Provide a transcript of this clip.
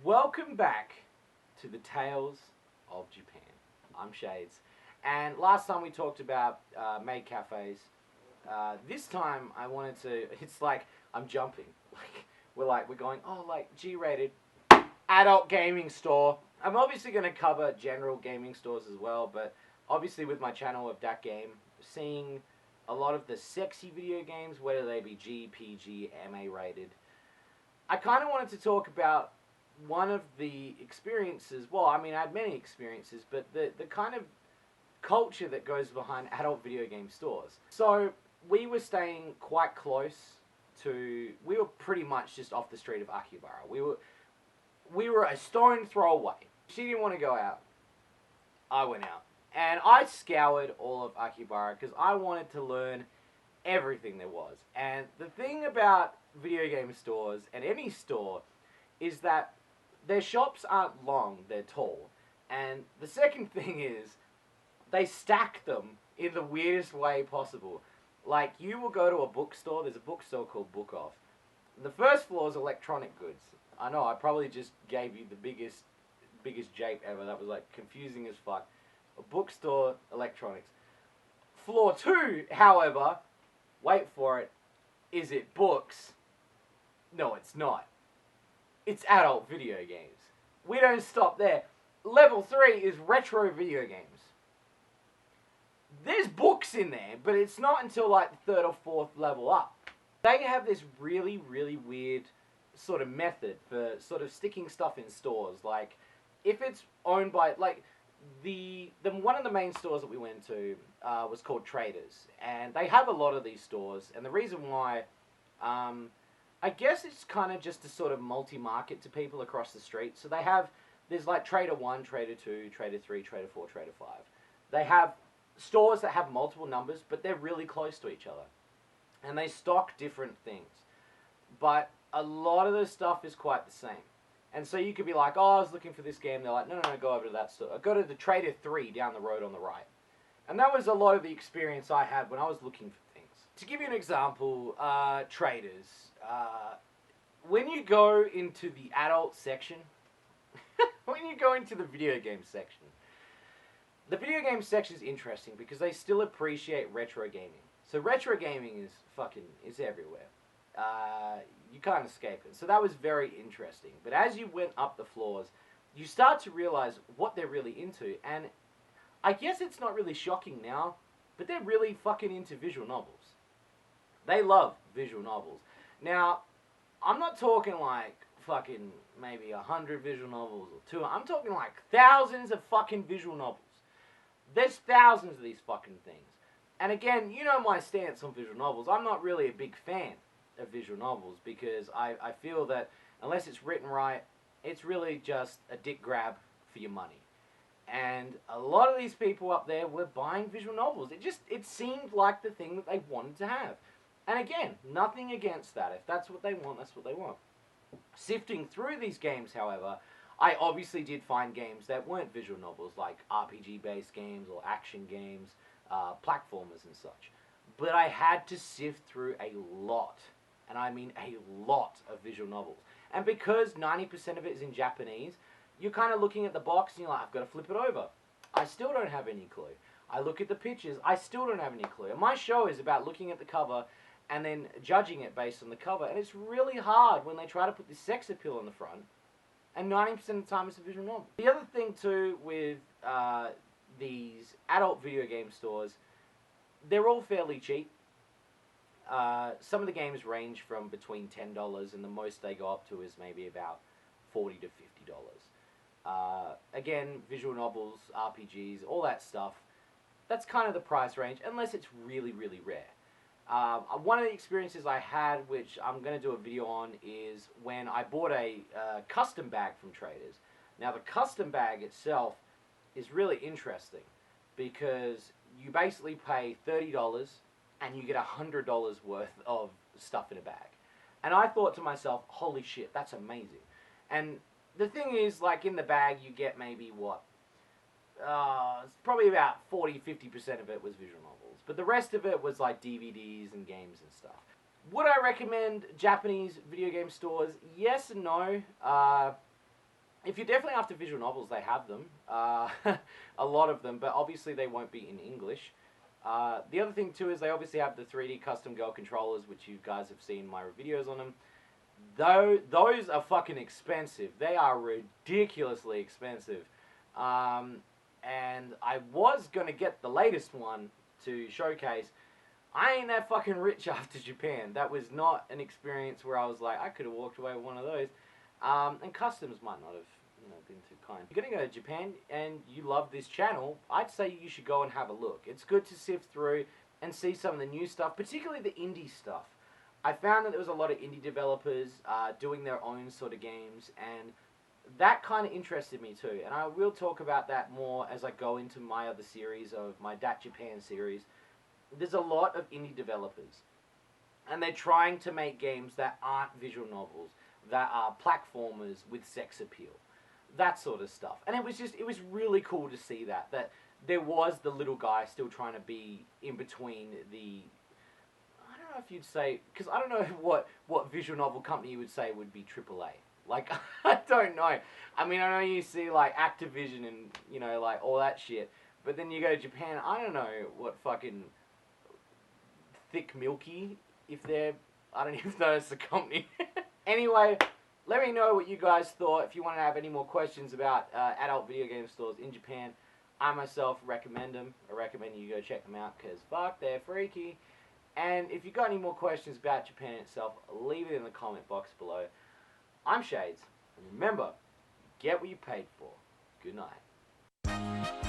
Welcome back to the Tales of Japan. I'm Shades, and last time we talked about maid cafes. This time I wanted to. It's like I'm jumping. We're going. Oh, like G-rated adult gaming store. I'm obviously going to cover general gaming stores as well, but obviously with my channel of Dat Game, seeing a lot of the sexy video games, whether they be G, PG, MA rated. I kind of wanted to talk about one of the experiences. Well, I mean, I had many experiences, but the kind of culture that goes behind adult video game stores. So we were staying quite close to. We were pretty much just off the street of Akihabara. We were a stone throw away. She didn't want to go out. I went out. And I scoured all of Akihabara because I wanted to learn everything there was. And the thing about video game stores and any store is that their shops aren't long, they're tall. And the second thing is they stack them in the weirdest way possible. Like, you will go to a bookstore, there's a bookstore called Book Off. The first floor is electronic goods. I know, I probably just gave you the biggest jape ever. That was like confusing as fuck. A bookstore, electronics. Floor 2, however, wait for it, is it books? No, it's not. It's adult video games. We don't stop there. Level 3 is retro video games. There's books in there, but it's not until like the 3rd or 4th level up. They have this really, really weird sort of method for sort of sticking stuff in stores. Like, if it's owned by, like, the one of the main stores that we went to was called Traders, and they have a lot of these stores, and the reason why, I guess it's kind of just to sort of multi-market to people across the street. So there's like Trader 1, Trader 2, Trader 3, Trader 4, Trader 5. They have stores that have multiple numbers, but they're really close to each other. And they stock different things. But a lot of the stuff is quite the same. And so you could be like, oh, I was looking for this game. They're like, no, go over to that store. Go to the Trader 3 down the road on the right. And that was a lot of the experience I had when I was looking for things. To give you an example, Traders. When you go into the adult section, when you go into the video game section, the video game section is interesting because they still appreciate retro gaming. So retro gaming is everywhere. You can't escape it. So that was very interesting. But as you went up the floors, you start to realize what they're really into. And I guess it's not really shocking now, but they're really fucking into visual novels. They love visual novels. Now, I'm not talking like fucking maybe 100 visual novels or 200. I'm talking like thousands of fucking visual novels. There's thousands of these fucking things. And again, you know my stance on visual novels. I'm not really a big fan of visual novels because I feel that unless it's written right, it's really just a dick grab for your money. And a lot of these people up there were buying visual novels. It seemed like the thing that they wanted to have. And again, nothing against that. If that's what they want, that's what they want. Sifting through these games, however, I obviously did find games that weren't visual novels, like RPG-based games or action games, platformers and such. But I had to sift through a lot, and I mean a lot of visual novels. And because 90% of it is in Japanese, you're kind of looking at the box and you're like, I've got to flip it over. I still don't have any clue. I look at the pictures, I still don't have any clue. And my show is about looking at the cover and then judging it based on the cover. And it's really hard when they try to put this sex appeal on the front, and 90% of the time it's a visual novel. The other thing too with these adult video game stores, they're all fairly cheap. Some of the games range from between $10 and the most they go up to is maybe about $40 to $50. Again, visual novels, RPGs, all that stuff, that's kind of the price range, unless it's really, really rare. One of the experiences I had, which I'm going to do a video on, is when I bought a custom bag from Traders. Now, the custom bag itself is really interesting because you basically pay $30 and you get $100 worth of stuff in a bag. And I thought to myself, holy shit, that's amazing. And the thing is, like, in the bag, you get maybe, what? It's probably about 40-50% of it was visual novels. But the rest of it was like DVDs and games and stuff. Would I recommend Japanese video game stores? Yes and no. if you're definitely after visual novels, they have them. A lot of them, but obviously they won't be in English. The other thing too is they obviously have the 3D custom girl controllers, which you guys have seen my videos on them. Though those are fucking expensive. They are ridiculously expensive. And I was gonna get the latest one to showcase. I ain't that fucking rich after Japan. That was not an experience where I was like, I could have walked away with one of those. And customs might not have, been too kind. If you're gonna go to Japan and you love this channel, I'd say you should go and have a look. It's good to sift through and see some of the new stuff, particularly the indie stuff. I found that there was a lot of indie developers doing their own sort of games, and that kind of interested me too. And I will talk about that more as I go into my other series of my Dat Japan series. There's a lot of indie developers, and they're trying to make games that aren't visual novels, that are platformers with sex appeal, that sort of stuff. And it was really cool to see that there was the little guy still trying to be in between the, I don't know if you'd say, because I don't know what visual novel company you would say would be AAA. Like, I don't know. I mean, I know you see, like, Activision and, like, all that shit. But then you go to Japan, I don't know what fucking Thick Milky, if they're, I don't even know it's a company. Anyway, let me know what you guys thought. If you want to have any more questions about adult video game stores in Japan, I myself recommend them. I recommend you go check them out because, fuck, they're freaky. And if you got any more questions about Japan itself, leave it in the comment box below. I'm Shades, and remember, get what you paid for. Good night.